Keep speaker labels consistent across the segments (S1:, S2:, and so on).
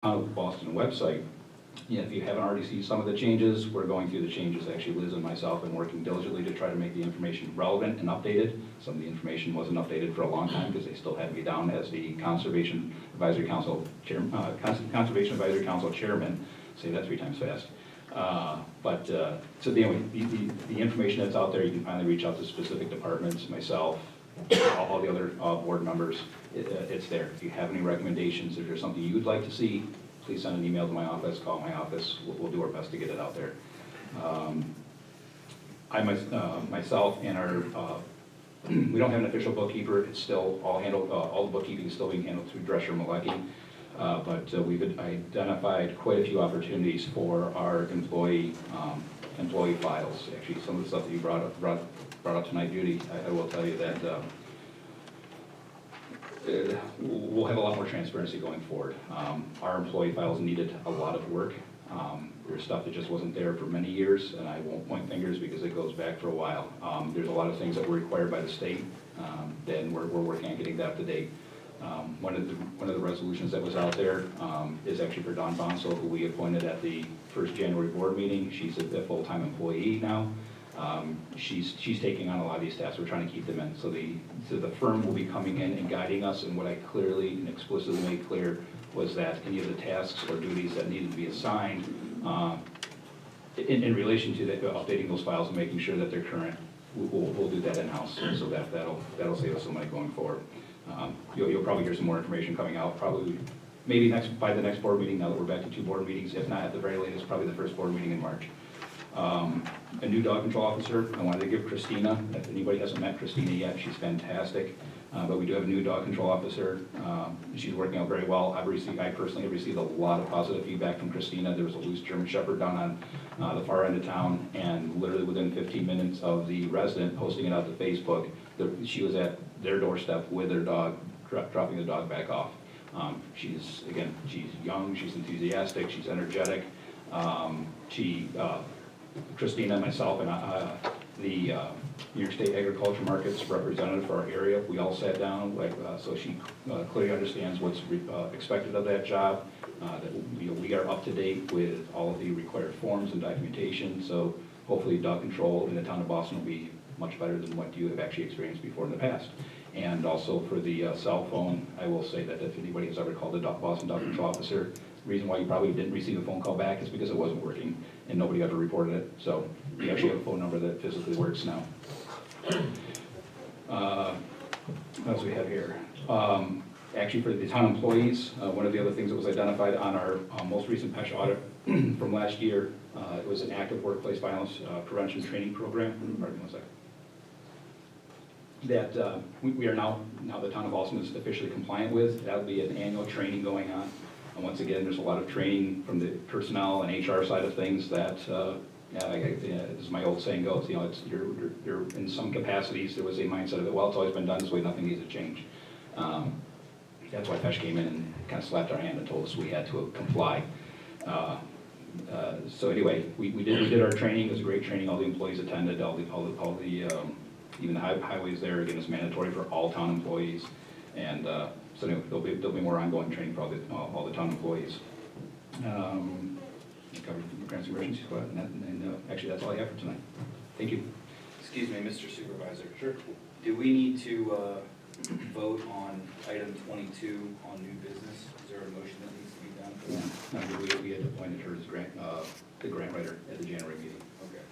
S1: of Boston website. Yeah, if you haven't already seen some of the changes, we're going through the changes. Actually, Liz and myself have been working diligently to try to make the information relevant and updated. Some of the information wasn't updated for a long time because they still had me down as the Conservation Advisory Council Conservation Advisory Council Chairman. Say that 3 times fast. So anyway, the information that's out there, you can finally reach out to specific departments, myself, all the other board members. It's there. If you have any recommendations, if there's something you would like to see, please send an email to my office, call my office. We'll do our best to get it out there. Myself and our, we don't have an official bookkeeper. It's still all handled, all the bookkeeping is still being handled through Drescher Malecki. But we've identified quite a few opportunities for our employee files. Actually, some of the stuff that you brought up tonight, Judy, I will tell you that we'll have a lot more transparency going forward. Our employee files needed a lot of work. There's stuff that just wasn't there for many years, and I won't point fingers because it goes back for a while. There's a lot of things that were required by the state, then we're working on getting that up to date. One of the resolutions that was out there is actually for Dawn Bonsall, who we appointed at the first January board meeting. She's a full-time employee now. She's taking on a lot of these tasks. We're trying to keep them in. So the firm will be coming in and guiding us, and what I clearly and explicitly made clear was that any of the tasks or duties that needed to be assigned in relation to updating those files and making sure that they're current, we'll do that in-house, so that'll save us some money going forward. You'll probably hear some more information coming out, probably maybe by the next board meeting, now that we're back to 2 board meetings, if not at the very latest, probably the first board meeting in March. A new dog control officer. I wanted to give Christina, if anybody hasn't met Christina yet, she's fantastic. But we do have a new dog control officer. She's working out very well. I personally have received a lot of positive feedback from Christina. There was a loose German Shepherd down on the far end of town, and literally within 15 minutes of the resident posting it out to Facebook, she was at their doorstep with their dog, dropping the dog back off. She's young, she's enthusiastic, she's energetic. Christina, myself, and the New York State Agriculture Markets representative for our area, we all sat down, so she clearly understands what's expected of that job, that we are up to date with all of the required forms and documentation, so hopefully dog control in the town of Boston will be much better than what you have actually experienced before in the past. And also for the cell phone, I will say that if anybody has ever called the Boston Dog Control Officer, the reason why you probably didn't receive a phone call back is because it wasn't working and nobody ever reported it. So we actually have a phone number that physically works now. What else do we have here? Actually, for the town employees, one of the other things that was identified on our most recent PESH audit from last year, it was an active workplace violence prevention training program. Pardon me one second. That we are now the town of Boston is officially compliant with. That'll be an annual training going on. And once again, there's a lot of training from the personnel and HR side of things that, as my old saying goes, it's you're in some capacities, there was a mindset of it, well, it's always been done this way, nothing needs to change. That's why PESH came in and kind of slapped our hand and told us we had to comply. So anyway, we did our training. It was a great training. All the employees attended. All the even the highways there. Again, it's mandatory for all town employees. And so anyway, there'll be more ongoing training for all the town employees. Covered grants and emergency squad, and actually that's all I have for tonight. Thank you.
S2: Excuse me, Mr. Supervisor.
S1: Sure.
S2: Do we need to vote on item 22 on new business? Is there a motion that needs to be done for that?
S1: No, we had appointed her as the grant writer at the January meeting.
S2: Okay.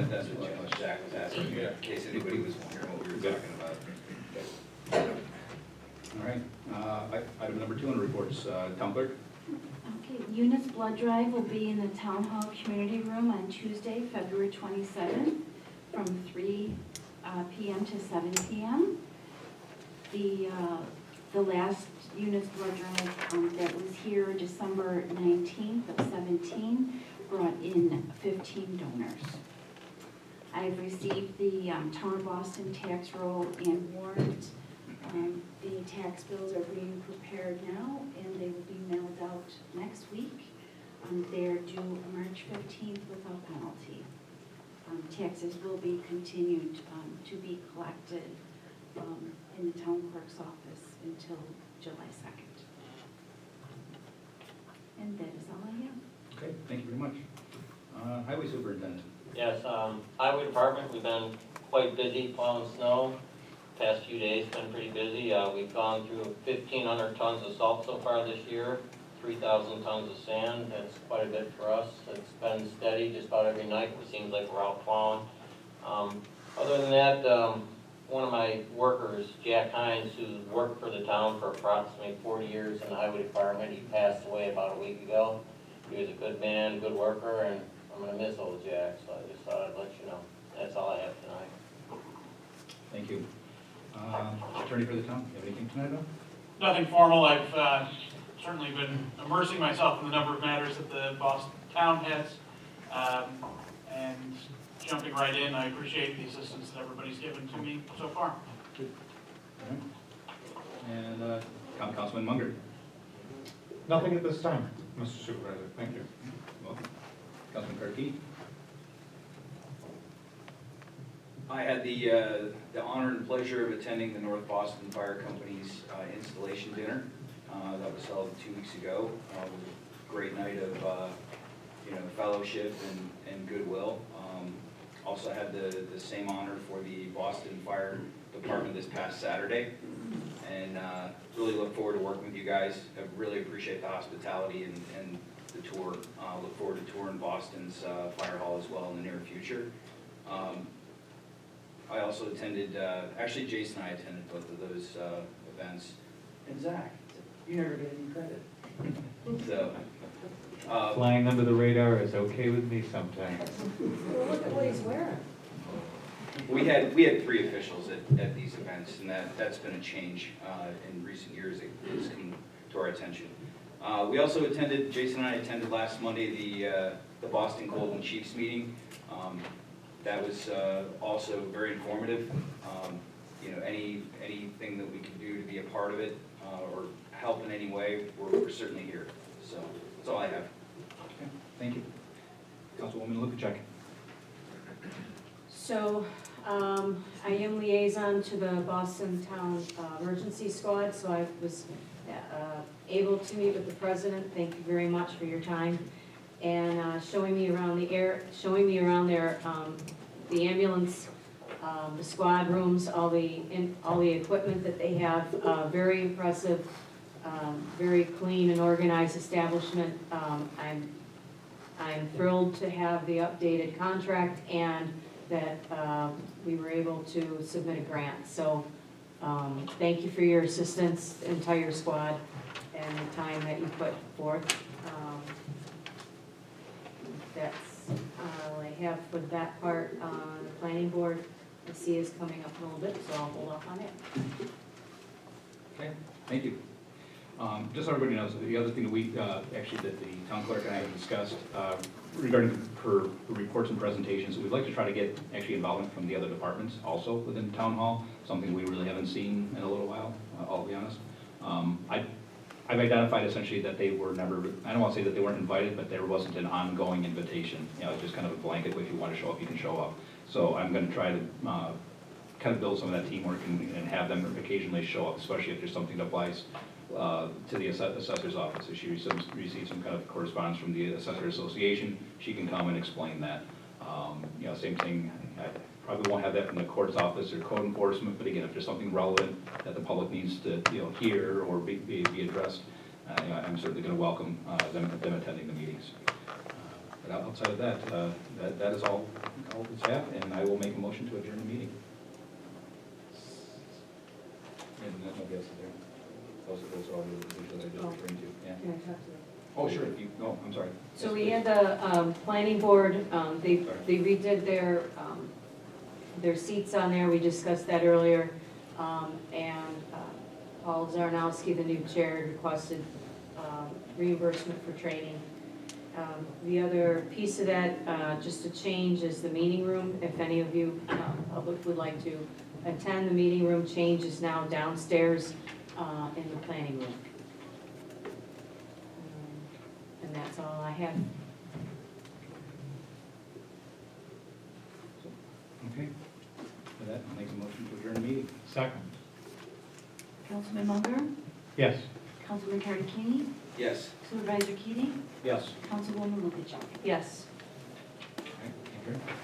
S2: That's what Jack was asking, in case anybody was wondering what we were talking about.
S1: All right. Item number 2 on the reports, Town Clerk.
S3: Okay, Eunice blood drive will be in the Town Hall Community Room on Tuesday, February 27th from 3 p.m. to 7 p.m. The last Eunice blood drive that was here December 19th of 17 brought in 15 donors. I've received the Town of Boston tax roll and warrant. The tax bills are being prepared now, and they will be mailed out next week. They're due March 15th without penalty. Taxes will be continued to be collected in the town clerk's office until July 2nd.
S1: Thank you very much. Highway Superintendent.
S4: Yes, highway department, we've been quite busy plowing snow. Past few days been pretty busy. We've gone through 1,500 tons of salt so far this year, 3,000 tons of sand. That's quite a bit for us. It's been steady just about every night. It seems like we're out plowing. Other than that, one of my workers, Jack Hines, who worked for the town for approximately 40 years in the highway department, he passed away about a week ago. He was a good man, good worker, and I'm gonna miss old Jack, so I just thought I'd let you know. That's all I have tonight.
S1: Thank you. Attorney for the town, you have anything tonight, Bill?
S5: Nothing formal. I've certainly been immersing myself in the number of matters that the Boston town has, and jumping right in. I appreciate the assistance that everybody's given to me so far.
S1: All right. And Councilman Munger.
S6: Nothing at this time, Mr. Supervisor. Thank you.
S1: Welcome. Councilman Clerk.
S2: I had the honor and pleasure of attending the North Boston Fire Company's installation dinner that was held 2 weeks ago. It was a great night of fellowship and goodwill. Also had the same honor for the Boston Fire Department this past Saturday, and really look forward to working with you guys. I really appreciate the hospitality and the tour. Look forward to touring Boston's fire hall as well in the near future. I also attended, actually Jason and I attended both of those events. And Zach, you never get any credit. So,
S6: Flying under the radar is okay with me sometimes.
S7: Well, look at what he's wearing.
S2: we had 3 officials at these events, and that's been a change in recent years. It's come to our attention. We also attended, Jason and I attended last Monday the Boston Golden Chiefs meeting. That was also very informative. Anything that we can do to be a part of it or help in any way, we're certainly here. So that's all I have.
S1: Okay, thank you. Councilwoman Lukacek.
S7: So, I am liaison to the Boston Town Emergency Squad, so I was able to meet with the president. Thank you very much for your time. And showing me around their, the ambulance, the squad rooms, all the equipment that they have. Very impressive, very clean and organized establishment. I'm thrilled to have the updated contract and that we were able to submit a grant. So thank you for your assistance, entire squad, and the time that you put forth. That's all I have for that part. The planning board, I see is coming up a little bit, so I'll hold off on it.
S1: Okay, thank you. Just so everybody knows, the other thing that we, actually that the town clerk and I have discussed regarding her reports and presentations, we'd like to try to get actually involvement from the other departments also within town hall, something we really haven't seen in a little while, I'll be honest. I've identified essentially that they were never, I don't want to say that they weren't invited, but there wasn't an ongoing invitation. It's just kind of a blanket, if you want to show up, you can show up. So I'm going to try to kind of build some of that teamwork and have them occasionally show up, especially if there's something that applies to the assessor's office. If she receives some kind of correspondence from the Assessor Association, she can come and explain that. Same thing, I probably won't have that from the court's office or code enforcement, but again, if there's something relevant that the public needs to hear or be addressed, I'm certainly going to welcome them attending the meetings. But outside of that, that is all that's happened, and I will make a motion to adjourn the meeting. And nobody else is there. Those are all the issues that I just referring to. Yeah.
S7: Can I talk to them?
S1: Oh, sure. No, I'm sorry.
S7: So we had the planning board, they redid their seats on there, we discussed that earlier. And Paul Zarnowski, the new chair, requested reimbursement for training. The other piece of that, just a change, is the meeting room. If any of you public would like to attend, the meeting room change is now downstairs in the planning room. And that's all I have.
S1: Okay. With that, I'll make a motion to adjourn the meeting.
S6: Second.
S3: Councilman Munger,
S6: Yes.
S3: Councilman Cardicini,
S2: Yes.
S3: Supervisor Keating?
S1: Yes.
S3: Councilwoman Lukashev?
S7: Yes.
S1: Okay, thank you.